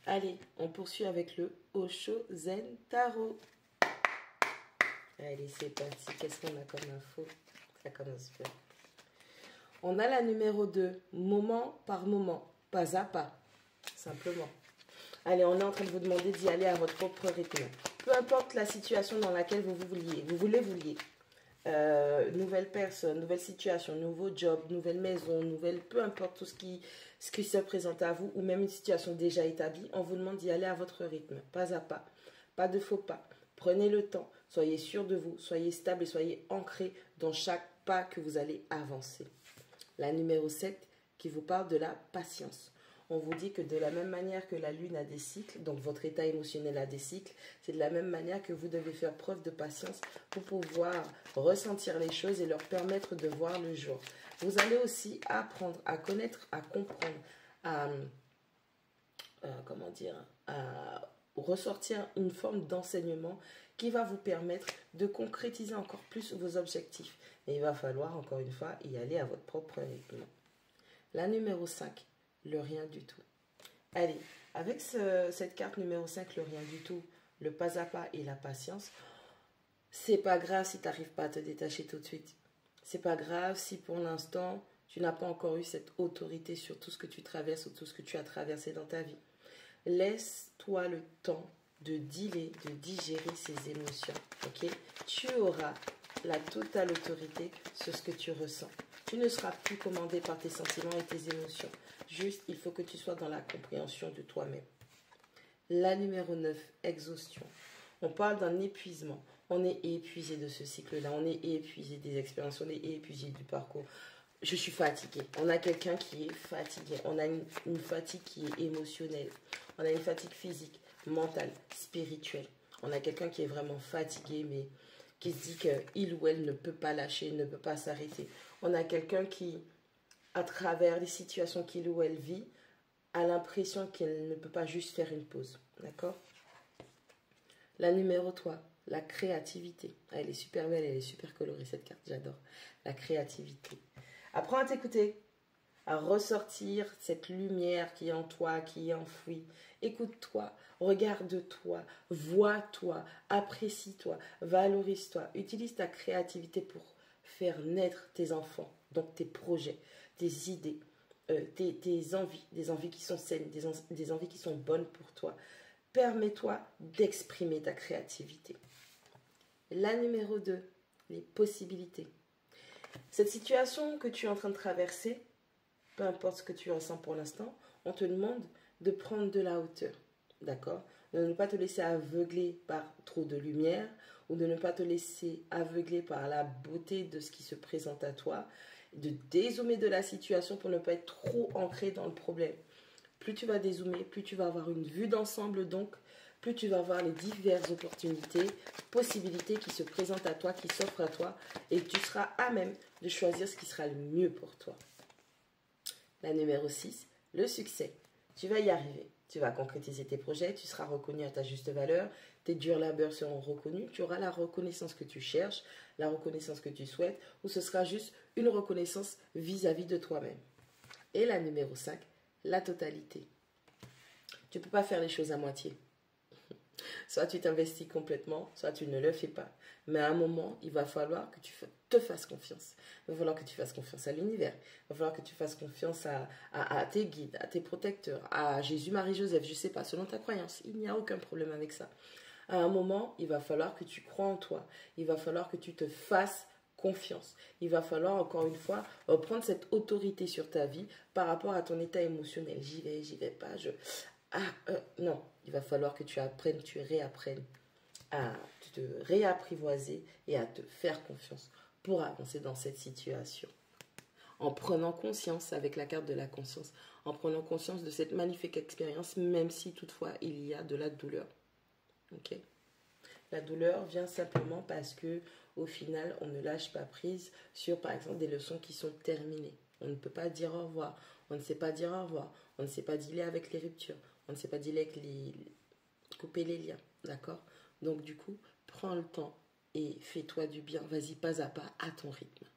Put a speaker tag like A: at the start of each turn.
A: Allez, on poursuit avec le Osho Zen Tarot. Allez, c'est parti. Qu'est-ce qu'on a comme info? Ça commence bien. On a la numéro 2, moment par moment, pas à pas, simplement. Allez, on est en train de vous demander d'y aller à votre propre rythme. Peu importe la situation dans laquelle vous voulez. Nouvelle personne, nouvelle situation, nouveau job, nouvelle maison, peu importe tout ce qui se présente à vous, ou même une situation déjà établie, on vous demande d'y aller à votre rythme, pas à pas, pas de faux pas. Prenez le temps, soyez sûr de vous, soyez stable et soyez ancré dans chaque pas que vous allez avancer. La numéro 7 qui vous parle de la patience. On vous dit que de la même manière que la lune a des cycles, donc votre état émotionnel a des cycles, c'est de la même manière que vous devez faire preuve de patience pour pouvoir ressentir les choses et leur permettre de voir le jour. Vous allez aussi apprendre à connaître, à comprendre, à ressortir une forme d'enseignement qui va vous permettre de concrétiser encore plus vos objectifs. Mais il va falloir, encore une fois, y aller à votre propre rythme. La numéro 5. Le rien du tout. Allez, avec cette carte numéro 5, le rien du tout, le pas à pas et la patience, c'est pas grave si tu n'arrives pas à te détacher tout de suite. C'est pas grave si pour l'instant, tu n'as pas encore eu cette autorité sur tout ce que tu traverses ou tout ce que tu as traversé dans ta vie. Laisse-toi le temps de dealer, de digérer ces émotions. Ok? Tu auras la totale autorité sur ce que tu ressens. Tu ne seras plus commandé par tes sentiments et tes émotions. Juste, il faut que tu sois dans la compréhension de toi-même. La numéro 9, exhaustion. On parle d'un épuisement. On est épuisé de ce cycle-là. On est épuisé des expériences. On est épuisé du parcours. Je suis fatiguée. On a quelqu'un qui est fatigué. On a une fatigue qui est émotionnelle. On a une fatigue physique, mentale, spirituelle. On a quelqu'un qui est vraiment fatigué, mais qui se dit qu'il ou elle ne peut pas lâcher, ne peut pas s'arrêter. On a quelqu'un qui, à travers les situations qu'il ou elle vit, a l'impression qu'elle ne peut pas juste faire une pause. D'accord? La numéro 3, la créativité. Elle est super belle, elle est super colorée cette carte, j'adore. La créativité. Apprends à t'écouter, à ressortir cette lumière qui est en toi, qui est enfouie. Écoute-toi, regarde-toi, vois-toi, apprécie-toi, valorise-toi. Utilise ta créativité pour faire naître tes enfants, donc tes projets, tes idées, tes envies, des envies qui sont saines, des envies qui sont bonnes pour toi. Permets-toi d'exprimer ta créativité. La numéro 2, les possibilités. Cette situation que tu es en train de traverser, peu importe ce que tu ressens pour l'instant, on te demande de prendre de la hauteur, d'accord? De ne pas te laisser aveugler par trop de lumière ou de ne pas te laisser aveugler par la beauté de ce qui se présente à toi, de dézoomer de la situation pour ne pas être trop ancré dans le problème. Plus tu vas dézoomer, plus tu vas avoir une vue d'ensemble, donc plus tu vas voir les diverses opportunités, possibilités qui se présentent à toi, qui s'offrent à toi, et tu seras à même de choisir ce qui sera le mieux pour toi. La numéro 6, le succès. Tu vas y arriver. Tu vas concrétiser tes projets, tu seras reconnu à ta juste valeur, tes durs labeurs seront reconnus, tu auras la reconnaissance que tu cherches, la reconnaissance que tu souhaites, ou ce sera juste une reconnaissance vis-à-vis de toi-même. Et la numéro 5, la totalité. Tu ne peux pas faire les choses à moitié. Soit tu t'investis complètement, soit tu ne le fais pas. Mais à un moment, il va falloir que tu te fasses confiance. Il va falloir que tu fasses confiance à l'univers. Il va falloir que tu fasses confiance à tes guides, à tes protecteurs, à Jésus, Marie, Joseph, je ne sais pas, selon ta croyance. Il n'y a aucun problème avec ça. À un moment, il va falloir que tu crois en toi. Il va falloir que tu te fasses confiance. Il va falloir, encore une fois, prendre cette autorité sur ta vie par rapport à ton état émotionnel. J'y vais pas, non, il va falloir que tu apprennes, tu réapprennes à te réapprivoiser et à te faire confiance pour avancer dans cette situation. En prenant conscience, avec la carte de la conscience, en prenant conscience de cette magnifique expérience, même si toutefois il y a de la douleur. Ok? La douleur vient simplement parce que, au final, on ne lâche pas prise sur, par exemple, des leçons qui sont terminées. On ne peut pas dire au revoir. On ne sait pas dire au revoir. On ne sait pas dealer avec les ruptures. On ne sait pas dealer avec couper les liens. D'accord? Donc, du coup, prends le temps et fais-toi du bien. Vas-y, pas à pas, à ton rythme.